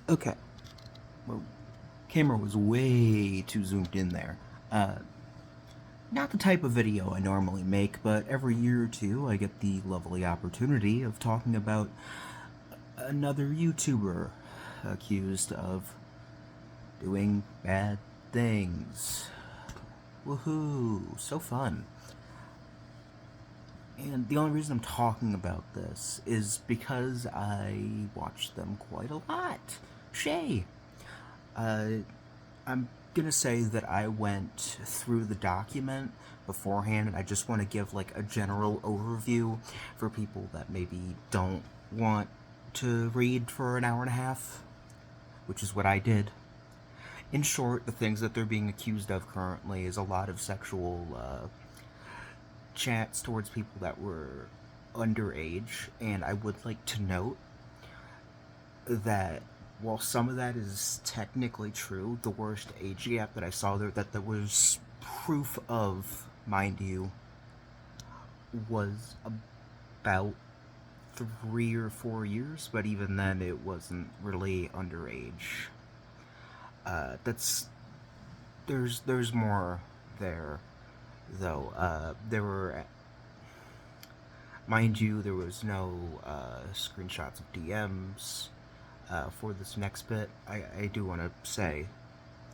Okay, well, camera was way too zoomed in there. Not the type of video I normally make, but every year or two I get the lovely opportunity of talking about another YouTuber accused of doing bad things. Woohoo! So fun. And the only reason I'm talking about this is because I watched them quite a lot. Shayy. I'm gonna say that I went through the document beforehand, and I just want to give like a general overview for people that maybe don't want to read for an hour and a half, which is what I did. In short, the things that they're being accused of currently is a lot of sexual chats towards people that were underage, and I would like to note that while some of that is technically true, the worst age gap that I saw there was proof of, mind you, was about 3 or 4 years, but even then it wasn't really underage. That's there's more there though. There were, mind you, there was no screenshots of DMs. For this next bit, I do want to say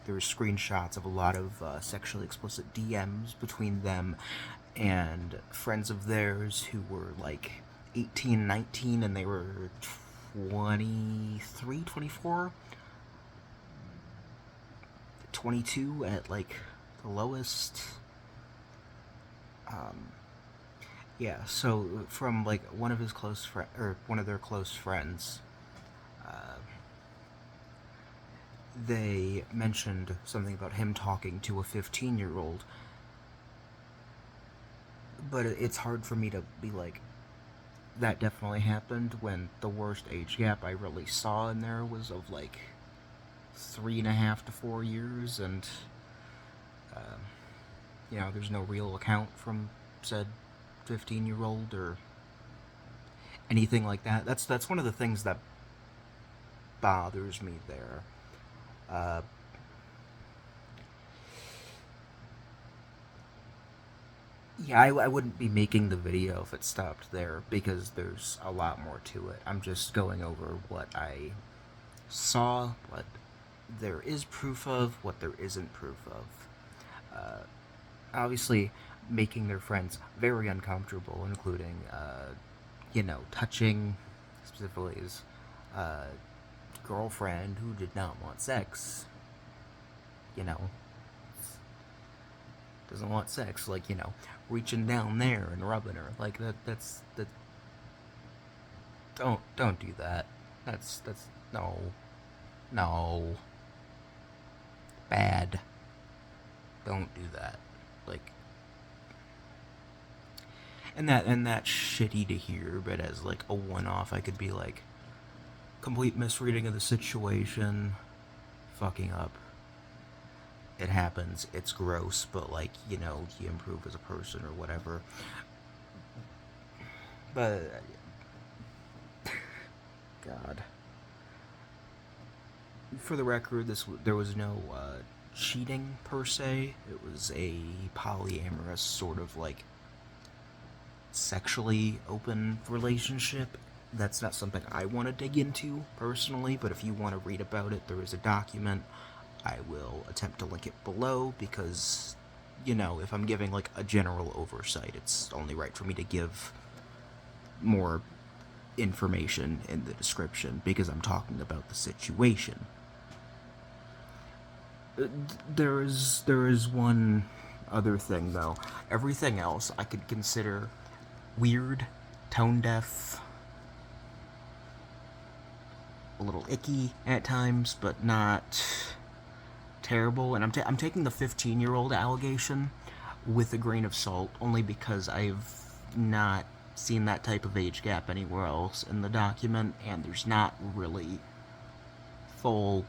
there were screenshots of a lot of sexually explicit DMs between them and friends of theirs who were like 18, 19, and they were 23, 24, 22 at like the lowest. Yeah, so from like one of his close friend or one of their close friends, they mentioned something about him talking to a 15-year-old, but it's hard for me to be like, that definitely happened when the worst age gap I really saw in there was of like 3.5 to 4 years, and there's no real account from said 15-year-old or anything like that. That's one of the things that bothers me there. Uh, yeah, I wouldn't be making the video if it stopped there because there's a lot more to it. I'm just going over what I saw, what there is proof of, what there isn't proof of. Obviously, making their friends very uncomfortable, including, touching specifically his uh, girlfriend who did not want sex. You know, doesn't want sex, like, reaching down there and rubbing her like that. That. Don't do that. That's no, no, bad. Don't do that. Like, and that's shitty to hear, but as like a one-off, I could be like, complete misreading of the situation, fucking up. It happens. It's gross, but like, you improve as a person or whatever. But God, for the record, there was no cheating per se. It was a polyamorous sort of like sexually open relationship. That's not something I want to dig into personally, but if you want to read about it, there is a document. I will attempt to link it below because, if I'm giving like a general oversight, it's only right for me to give more information in the description because I'm talking about the situation. There is one other thing though. Everything else I could consider weird, tone deaf, a little icky at times, but not terrible. And I'm taking the 15-year-old allegation with a grain of salt, only because I've not seen that type of age gap anywhere else in the document, and there's not really full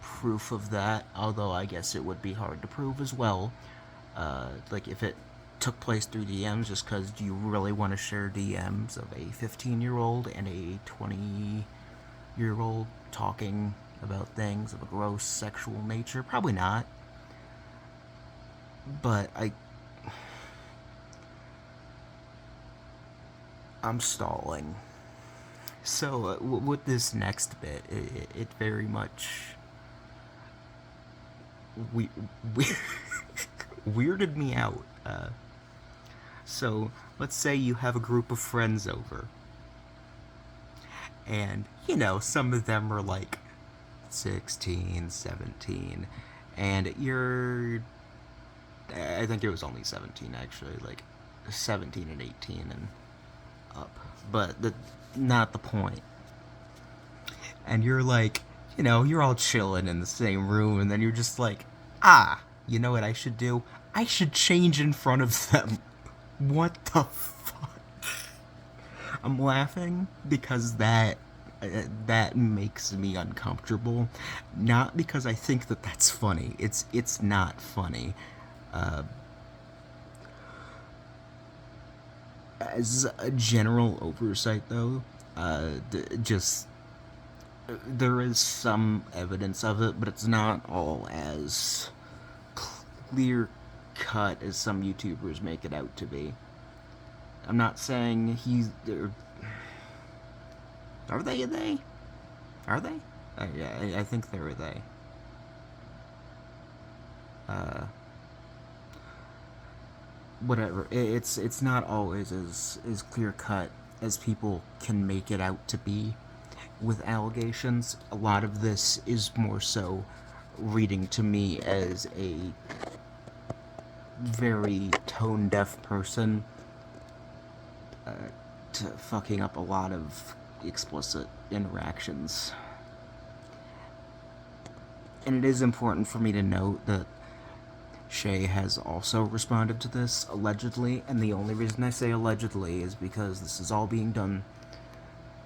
proof of that, although I guess it would be hard to prove as well. Like, if it took place through DMs, just because do you really want to share DMs of a 15-year-old and a 20 year old talking about things of a gross sexual nature? Probably not. But I'm stalling. So with this next bit, it very much we, we weirded me out. So let's say you have a group of friends over, and some of them are like 16, 17, and you're, I think it was only 17 actually, like 17 and 18 and up, but not the point. And you're like, you're all chilling in the same room, and then you're just like, you know what I should do? I should change in front of them. What the fuck? I'm laughing because that makes me uncomfortable, not because I think that that's funny. It's not funny. As a general oversight, though, just there is some evidence of it, but it's not all as clear cut as some YouTubers make it out to be. I'm not saying he's. Are they a they? Are they? Yeah, I think they're a they. Whatever. It's not always as clear cut as people can make it out to be with allegations. A lot of this is more so reading to me as a very tone deaf person to fucking up a lot of explicit interactions. And it is important for me to note that Shayy has also responded to this, allegedly, and the only reason I say allegedly is because this is all being done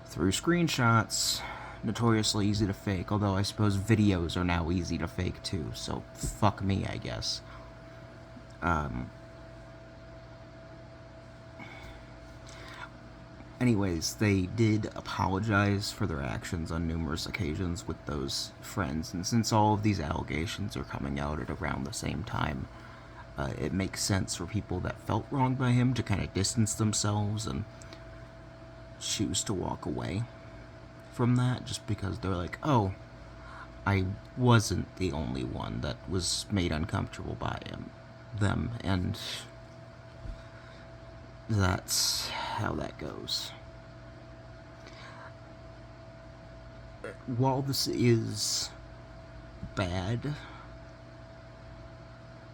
through screenshots, notoriously easy to fake, although I suppose videos are now easy to fake too, so fuck me, I guess. Anyways, they did apologize for their actions on numerous occasions with those friends, and since all of these allegations are coming out at around the same time, it makes sense for people that felt wronged by him to kind of distance themselves and choose to walk away from that, just because they're like, oh, I wasn't the only one that was made uncomfortable by them, and that's how that goes. While this is bad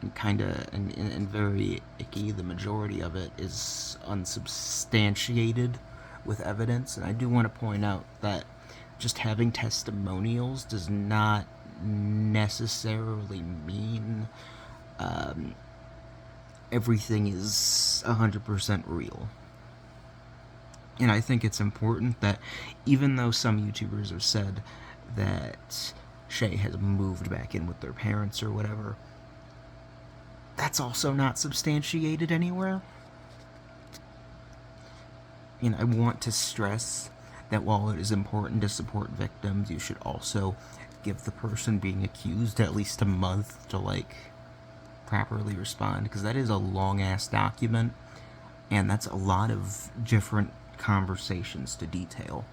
and kinda and very icky, the majority of it is unsubstantiated with evidence, and I do want to point out that just having testimonials does not necessarily mean everything is 100% real. And I think it's important that even though some YouTubers have said that Shayy has moved back in with their parents or whatever, that's also not substantiated anywhere. And I want to stress that while it is important to support victims, you should also give the person being accused at least a month to, properly respond, because that is a long-ass document, and that's a lot of different conversations to detail.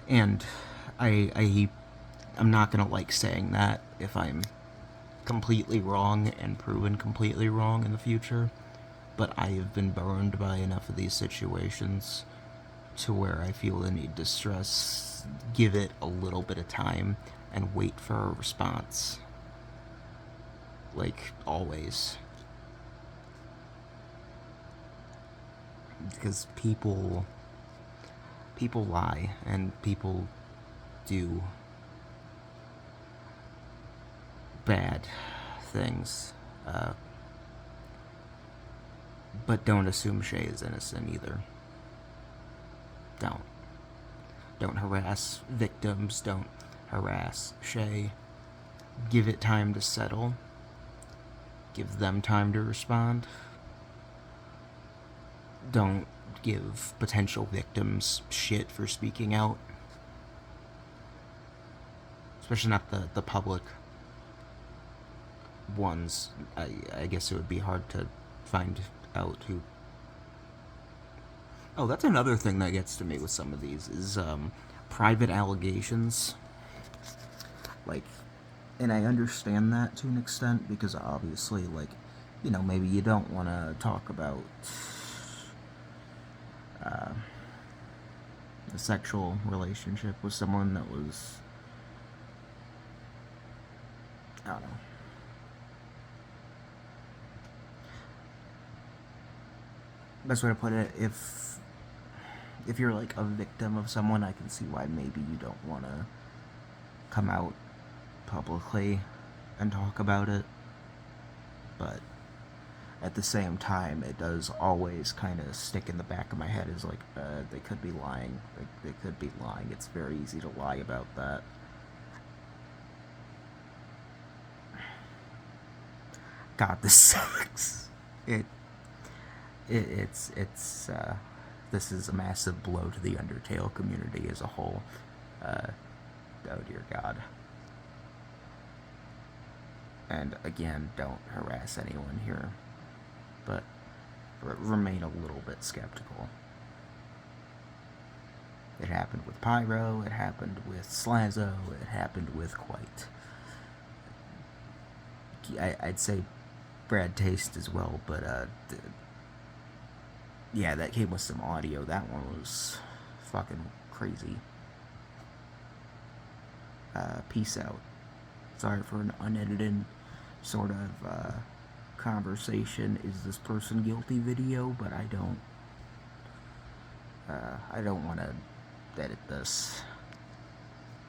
And I'm not gonna like saying that if I'm completely wrong and proven completely wrong in the future, but I have been burned by enough of these situations to where I feel the need to stress, give it a little bit of time and wait for a response. Always. Because people lie, and people do bad things. But don't assume Shayy is innocent either. Don't harass victims, don't harass Shayy. Give it time to settle. Give them time to respond. Don't give potential victims shit for speaking out. Especially not the public ones. I guess it would be hard to find out who. Oh, that's another thing that gets to me with some of these is private allegations. Like, and I understand that to an extent because obviously, like, you know, maybe you don't want to talk about a sexual relationship with someone that was, I don't know. Best way to put it, if you're like a victim of someone, I can see why maybe you don't want to come out publicly and talk about it. But at the same time, it does always kind of stick in the back of my head as like, they could be lying. They could be lying. It's very easy to lie about that. God, this sucks. It's this is a massive blow to the Undertale community as a whole. Oh dear God. And again, don't harass anyone here, but remain a little bit skeptical. It happened with Pyro, it happened with Slazo, it happened with Quite. I'd say Brad Taste as well, but yeah, that came with some audio. That one was fucking crazy. Peace out. Sorry for an unedited sort of conversation. Is this person guilty video? But I don't want to edit this.